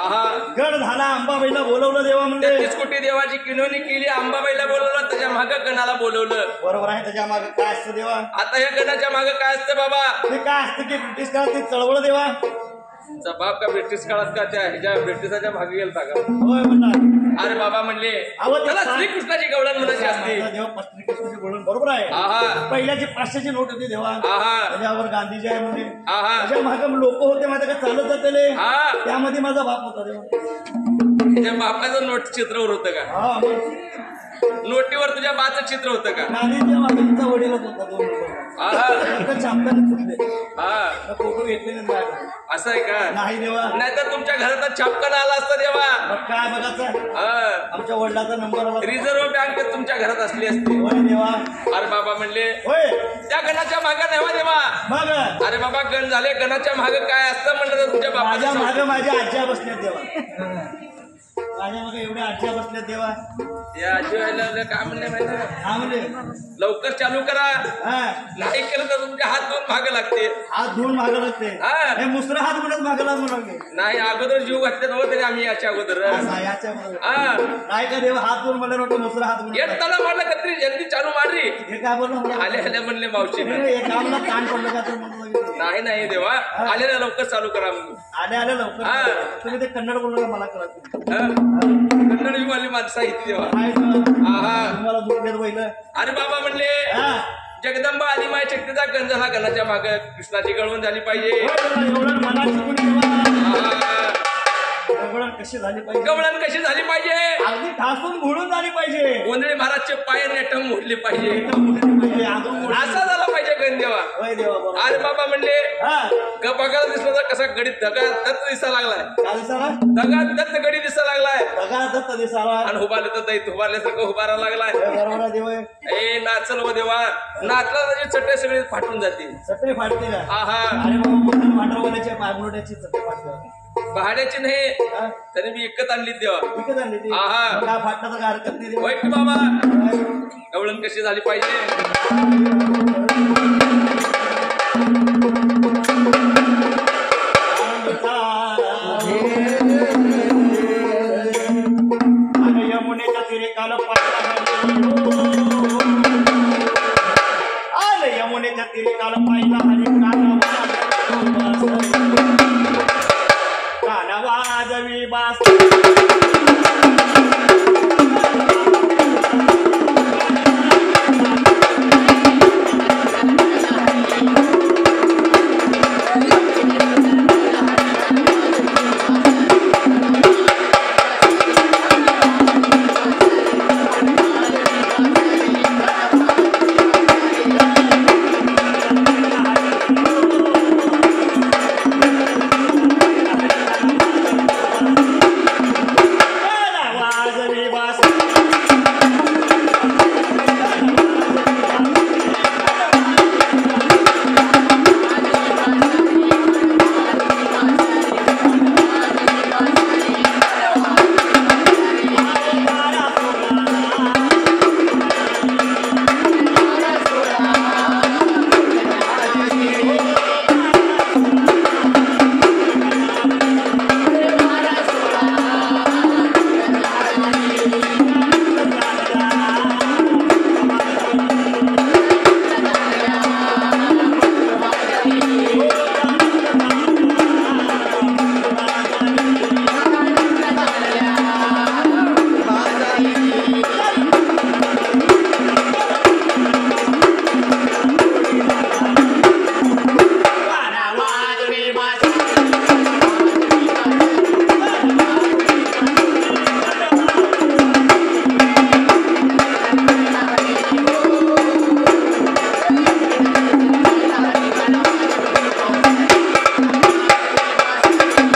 गड झाला अंबाबाईला बोलवलं देवा म्हणजे 33 कोटी देवाची किनोनी केली अंबाबाईला बोलवलं त्याच्या मागं गणाला बोलवलं बरोबर आहे त्याच्या मागे काय असतं देवा आता या गणाच्या मागं काय असतं बाबा ते काय असतं की ब्रिटिश काळात ते चळवळ देवा बाप का ब्रिटिश काळात का त्या ह्याच्या ब्रिटिशाच्या मागे गेलता का होय म्हणणार अरे बाबा म्हणले अहो, ते त्याला काय? श्रीकृष्णाची गवळण म्हणायची असते देवा पत्रिकेची बोलून बरोबर आहे पहिल्याची 500ची नोट होती देवा त्याच्यावर गांधीजी आहे म्हणजे त्याच्या मागे लोक होते माझ्या का चालत जातले त्यामध्ये माझा बाप होता देवा तुझ्या बापाचं नोट चित्रवर होतं का हा मग नोटीवर तुझ्या बाचं चित्र होतं का गांधीजी माझा वडीलच होता दोन लोक छापताना चुकले फोटो घेतले नाही असं आहे का नाही देवा नाहीतर तुमच्या घरात छापकन आला असता देवा मग काय बघायचं आमच्या वडिलाचा नंबर आला रिझर्व्ह बँक तुमच्या घरात असली असती होय देवा अरे बाबा म्हणले होय त्या गणाच्या मागे नाही हो देवा मग अरे बाबा गण झाले गणाच्या मागे काय असतं म्हणलं तर तुमच्या माझ्या बाबाच्या मागे माझ्या आज्या बसल्यात देवा माझ्या मागे एवढ्या आज्या बसल्यात देवा या आजी व्हायला काय म्हणले माहिती हा म्हणजे लवकर चालू करा नाही केलं तर तुमचे हात दोन मागे लागते हात धुवून मागं लागते हे मुसरा हात म्हणत मागं लागू लागले नाही अगोदर जीव घातले नव्हते तरी आम्ही याच्या अगोदर याच्या नाही का देवा हात धुवून मला नव्हतं मुसरा हात म्हणून येताना म्हणलं कत्री जल्दी चालू मारली हे काय बोललं आले आले म्हणले मावशी हे कामला ताण पडलं का तर म्हणलं नाही नाही देवा आले ना लवकर चालू करा आले आले लवकर तुम्ही ते कन्नड बोललो का मला कळत कन्नड विमाली माणसं आहे ती देवा तुम्हाला दुखण्यात पहिलं अरे बाबा म्हणले जगदंबा आदिमाय शक्तीचा गण झाला गणाच्या माग कृष्णाची गळवण झाली पाहिजे गवळण कशी झाली पाहिजे गवळण कशी झाली पाहिजे अगदी ठासून मोडून झाली पाहिजे गोंधळी महाराजचे पाय नेटम मोडले पाहिजे असा झाला पाहिजे गण देवा अरे बाबा म्हणले बघायला दिसला तर कसा गडीत दगा दत्त दिसा लागलाय दगा दत्त गडी दिसा लागलाय दगा दत्त दिसावा आणि उभारले तर दैत उभारल्यासारखं उभारा लागलाय ए नाचल व देवा नाचला त्याची चट्टे सगळे फाटून जातील चट्टे फाटतील पायमुरड्याची चट्टे फाटतील भाड्याची नाही तरी मी विकत आणली देवा विकत आणली फाटण्याचा काय हरकत नाही होय की बाबा गवळण कशी झाली पाहिजे यमुनेच्या तिरे काल यमुनेच्या तिरे काल पाहिला हरी कान वाजवी बास